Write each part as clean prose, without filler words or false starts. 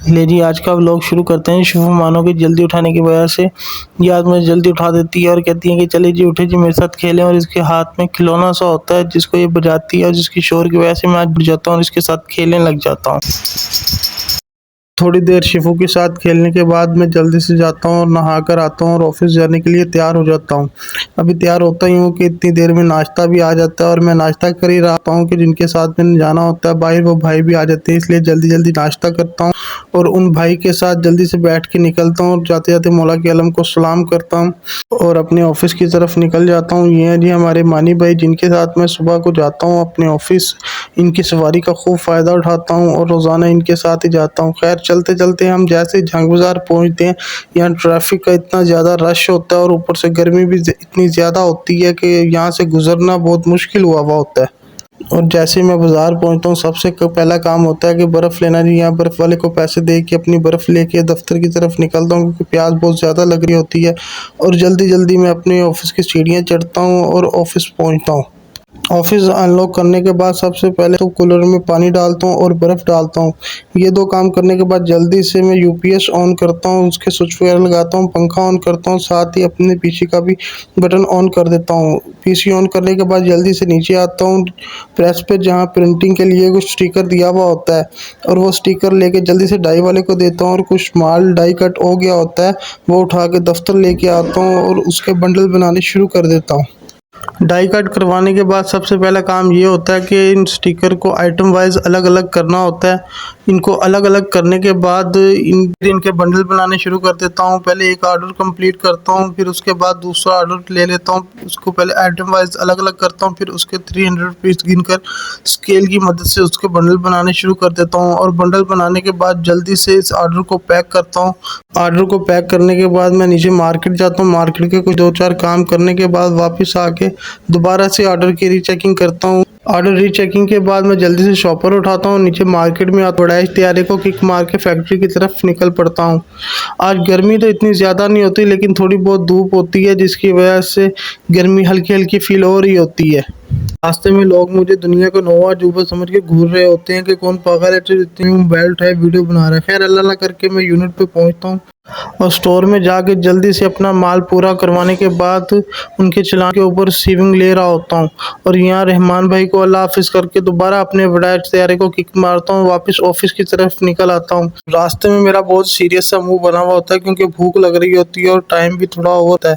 ले जी, आज का व्लॉग शुरू करते हैं। शुभ मानो कि जल्दी उठाने की वजह से ये आज मुझे जल्दी उठा देती है और कहती है कि चलिए जी उठे जी मेरे साथ खेलें। और इसके हाथ में खिलौना सा होता है जिसको ये बजाती है और जिसकी शोर की वजह से मैं आज उठ जाता हूँ और इसके साथ खेलने लग जाता हूँ। थोड़ी देर शिफू के साथ खेलने के बाद मैं जल्दी से जाता हूँ और नहा कर आता हूँ और ऑफिस जाने के लिए तैयार हो जाता हूँ। अभी तैयार होता ही हूँ कि इतनी देर में नाश्ता भी आ जाता है और मैं नाश्ता कर ही रहा हूँ कि जिनके साथ मैंने जाना होता है बाहर, वो भाई भी आ जाते हैं। इसलिए जल्दी जल्दी नाश्ता करता हूँ और उन भाई के साथ जल्दी से बैठ के निकलता हूँ और जाते जाते मौला के आलम को सलाम करता हूँ और अपने ऑफिस की तरफ निकल जाता हूँ। ये हैं जी हमारे मानी भाई, जिनके साथ मैं सुबह को जाता हूँ अपने ऑफिस। इनकी सवारी का खूब फ़ायदा उठाता हूँ और रोज़ाना इनके साथ ही जाता हूँ। खैर चलते चलते हम जैसे जंग बाज़ार पहुँचते हैं, यहाँ ट्रैफिक का इतना ज़्यादा रश होता है और ऊपर से गर्मी भी इतनी ज़्यादा होती है कि यहाँ से गुज़रना बहुत मुश्किल हुआ होता है। और जैसे ही मैं बाज़ार पहुँचता हूँ, सबसे पहला काम होता है कि बर्फ़ लेना जी। यहाँ बर्फ़ वाले को पैसे दे के अपनी बर्फ़ लेके दफ्तर की तरफ निकलता हूँ क्योंकि प्यास बहुत ज़्यादा लग रही होती है। और जल्दी जल्दी मैं अपने ऑफिस की सीढ़ियाँ चढ़ता हूँ और ऑफिस पहुँचता हूँ। ऑफिस अनलॉक करने के बाद सबसे पहले तो कूलर में पानी डालता हूँ और बर्फ़ डालता हूँ। ये दो काम करने के बाद जल्दी से मैं यूपीएस ऑन करता हूँ, उसके स्विच वगैरह लगाता हूँ, पंखा ऑन करता हूँ, साथ ही अपने पीसी का भी बटन ऑन कर देता हूँ। पीसी ऑन करने के बाद जल्दी से नीचे आता हूँ प्रेस पे, जहाँ प्रिंटिंग के लिए कुछ स्टिकर दिया हुआ होता है और वो स्टिकर लेके जल्दी से डाई वाले को देता हूँ। और कुछ माल डाई कट हो गया होता है वो उठा के दफ्तर लेके आता हूँ और उसके बंडल बनाने शुरू कर देता हूँ। डाई कट करवाने के बाद सबसे पहला काम ये होता है कि इन स्टिकर को आइटम वाइज अलग अलग करना होता है। इनको अलग अलग करने के बाद इनके बंडल बनाने शुरू कर देता हूँ। पहले एक ऑर्डर कंप्लीट करता हूँ, फिर उसके बाद दूसरा ऑर्डर ले लेता हूँ। उसको पहले आइटम वाइज अलग अलग करता हूँ, फिर उसके 300 पीस गिनकर स्केल की मदद से उसके बंडल बनाने शुरू कर देता हूँ। और बंडल बनाने के बाद जल्दी से इस ऑर्डर को पैक करता हूँ। ऑर्डर को पैक करने के बाद मैं नीचे मार्केट जाता हूँ। मार्केट के कुछ 2-4 काम करने के बाद वापस आके दोबारा से ऑर्डर की रीचेकिंग करता हूँ। ऑर्डर रीचेकिंग के बाद मैं जल्दी से शॉपर उठाता हूँ, नीचे मार्केट में बड़ाइश तैयारी को किक मार के फैक्ट्री की तरफ निकल पड़ता हूँ। आज गर्मी तो इतनी ज़्यादा नहीं होती लेकिन थोड़ी बहुत धूप होती है, जिसकी वजह से गर्मी हल्की हल्की फील हो रही होती है। रास्ते में लोग मुझे दुनिया का नौवा अजूबा समझ के घूर रहे होते हैं कि कौन पागल है जो इतनी मोबाइल उठाए वीडियो बना रहा है। खैर अल्लाह ना करके मैं यूनिट पे पहुंचता हूँ और स्टोर में जाके जल्दी से अपना माल पूरा करवाने के बाद उनके चलान के ऊपर रिसीविंग ले रहा होता हूँ। और यहाँ रहमान भाई को अल्लाह हाफिज़ करके दोबारा अपने बड़ाइश तैयारी को किक मारता हूँ, वापस ऑफिस की तरफ निकल आता हूँ। रास्ते में मेरा बहुत सीरियस सा मुंह बना हुआ होता है क्योंकि भूख लग रही होती है और टाइम भी थोड़ा होता है।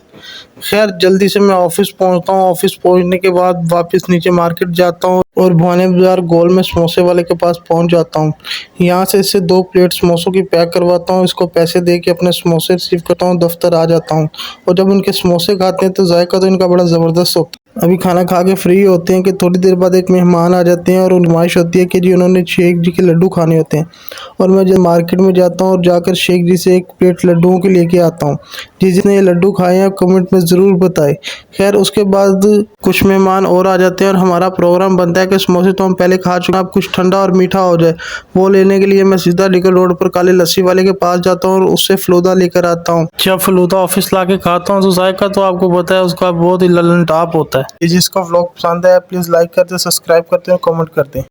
खैर जल्दी से मैं ऑफिस पहुंचता हूँ। ऑफिस पहुंचने के बाद वापस नीचे मार्केट जाता हूँ और भवानी बाजार गोल में समोसे वाले के पास पहुंच जाता हूँ। यहाँ से इससे 2 प्लेट समोसों की पैक करवाता हूँ। इसको पैसे दे के अपने समोसे रिसीव करता हूँ, दफ्तर आ जाता हूँ। और जब उनके समोसे खाते हैं तो जायका तो इनका बड़ा ज़बरदस्त होता है। अभी खाना खा के फ्री होते हैं कि थोड़ी देर बाद एक मेहमान आ जाते हैं और नुमाइश होती है कि जी उन्होंने शेख जी के लड्डू खाने होते हैं। और मैं जब मार्केट में जाता हूँ और जाकर शेख जी से 1 प्लेट लड्डुओं के लेके आता हूँ। जिसने ये लड्डू खाए हैं कमेंट में ज़रूर बताएं। खैर उसके बाद कुछ मेहमान और आ जाते हैं और हमारा प्रोग्राम बनता है कि समोसे तो हम पहले खा चुके हैं, अब कुछ ठंडा और मीठा हो जाए। वो लेने के लिए मैं सीधा लिकर रोड पर काले लस्सी वाले के पास जाता हूँ और उससे फलूदा लेकर आता हूँ। जब फलूदा ऑफिस ला के खाता हूँ तो जायका तो आपको पता है उसका बहुत ही ललन टॉप होता है। जिसका व्लॉग पसंद है प्लीज़ लाइक करते, सब्सक्राइब करते और कमेंट करते।